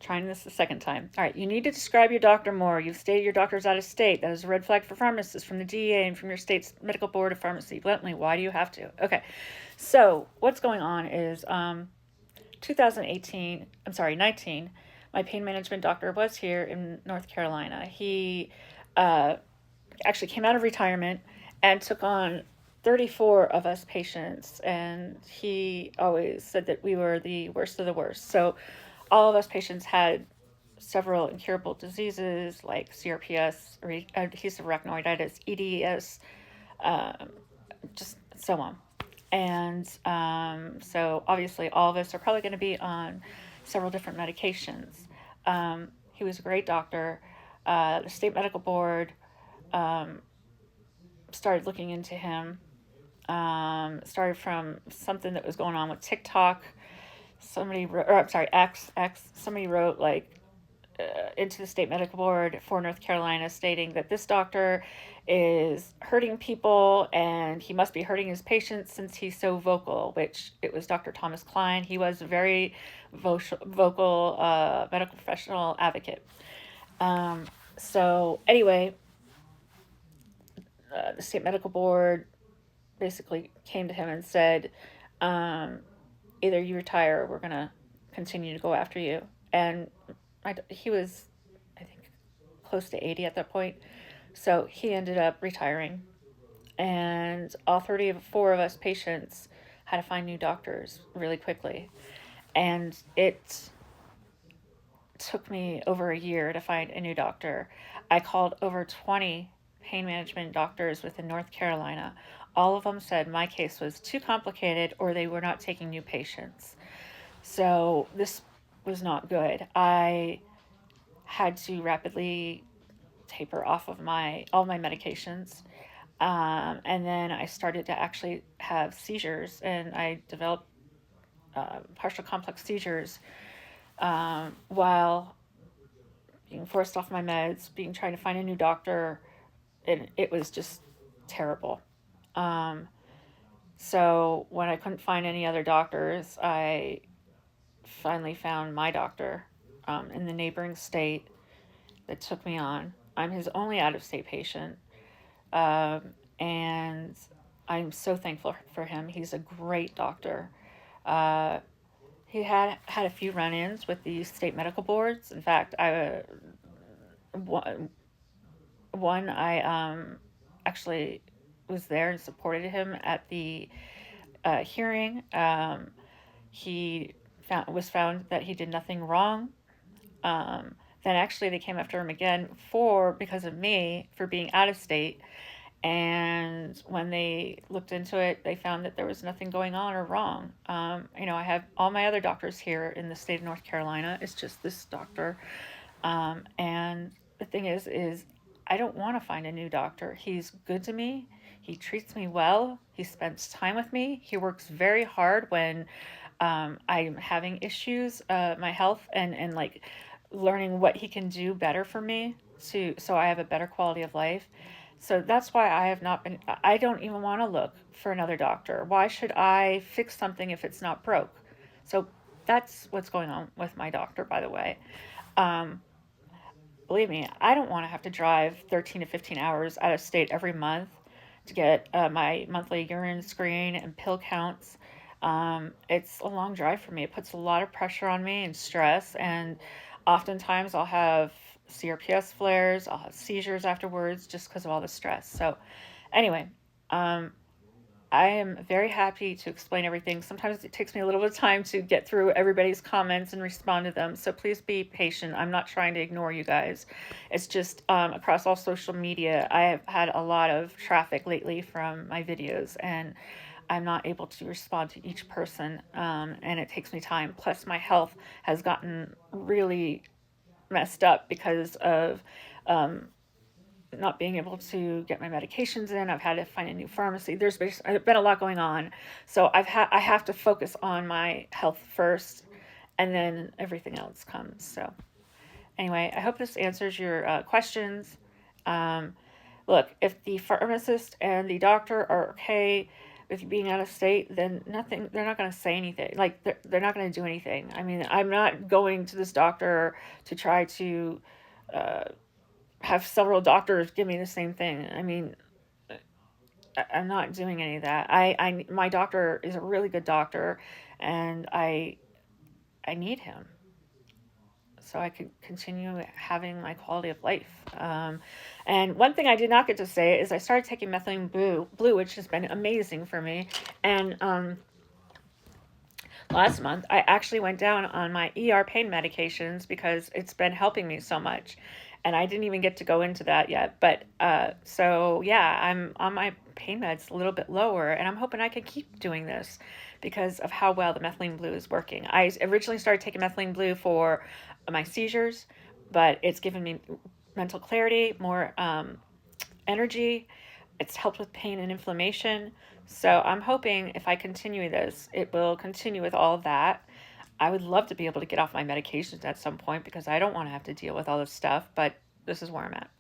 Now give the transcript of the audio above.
Trying this the second time. All right, you need to describe your doctor more. You've stated your doctor is out of state. That is a red flag for pharmacists from the DEA and from your state's medical board of pharmacy. Bluntly, why do you have to? Okay, so what's going on is 2018, I'm sorry, 19, my pain management doctor was here in North Carolina. He uh, actually came out of retirement and took on 34 of us patients, and he always said that we were the worst of the worst. So all of us patients had several incurable diseases like CRPS, adhesive arachnoiditis, EDS, um, just so on. And so obviously all of us are probably going to be on several different medications. He was a great doctor. The state medical board um, started looking into him. Started from something that was going on with TikTok. Somebody, or I'm sorry, X. Somebody wrote like into the state medical board for North Carolina, stating that this doctor is hurting people and he must be hurting his patients since he's so vocal. Which it was Dr. Thomas Klein. He was a very vocal medical professional advocate. Um, so anyway, the state medical board basically came to him and said, um, either you retire or we're going to continue to go after you. And he was, I think, close to 80 at that point. So he ended up retiring. And all 34 of us patients had to find new doctors really quickly. And it took me over a year to find a new doctor. I called over 20 pain management doctors within North Carolina. All of them said my case was too complicated or they were not taking new patients. So this was not good. I had to rapidly taper off of all my medications. And then I started to actually have seizures, and I developed partial complex seizures while being forced off my meds, trying to find a new doctor, and it was just terrible. Um, so when I couldn't find any other doctors, I finally found my doctor in the neighboring state that took me on. I'm his only out of state patient, and I'm so thankful for him. He's a great doctor. Uh, he had a few run-ins with the state medical boards. In fact, one, I actually was there and supported him at the hearing. He was found that he did nothing wrong. Then actually they came after him again because of me for being out of state. And when they looked into it, they found that there was nothing going on or wrong. I have all my other doctors here in the state of North Carolina. It's just this doctor. And the thing is I don't want to find a new doctor. He's good to me. He treats me well. He spends time with me. He works very hard when I'm having issues, my health, and like learning what he can do better for me so I have a better quality of life. So that's why I have not been, I don't even want to look for another doctor. Why should I fix something if it's not broke? So that's what's going on with my doctor, by the way. Um, Believe me, I don't want to have to drive 13 to 15 hours out of state every month to get my monthly urine screen and pill counts. It's a long drive for me. It puts a lot of pressure on me and stress, and oftentimes I'll have CRPS flares, I'll have seizures afterwards just because of all the stress. So, anyway, um, I am very happy to explain everything. Sometimes it takes me a little bit of time to get through everybody's comments and respond to them. So please be patient. I'm not trying to ignore you guys. It's just across all social media, I have had a lot of traffic lately from my videos, and I'm not able to respond to each person. And it takes me time. Plus, my health has gotten really messed up because of um, not being able to get my medications in. I've had to find a new pharmacy. There's been a lot going on. So I have to focus on my health first, and then everything else comes. So anyway, I hope this answers your questions. Um, Look, if the pharmacist and the doctor are okay with being out of state, then nothing, they're not going to say anything. Like, they're not going to do anything. I mean, I'm not going to this doctor to try to uh, have several doctors give me the same thing. I mean, I'm not doing any of that. My doctor is a really good doctor, and I need him so I could continue having my quality of life. And one thing I did not get to say is I started taking methylene blue, which has been amazing for me. And last month, I actually went down on my ER pain medications because it's been helping me so much. And I didn't even get to go into that yet. But so, yeah, I'm on my pain meds a little bit lower, and I'm hoping I can keep doing this because of how well the methylene blue is working. I originally started taking methylene blue for my seizures, but it's given me mental clarity, more energy. It's helped with pain and inflammation. So I'm hoping if I continue this, it will continue with all of that. I would love to be able to get off my medications at some point because I don't want to have to deal with all this stuff, but this is where I'm at.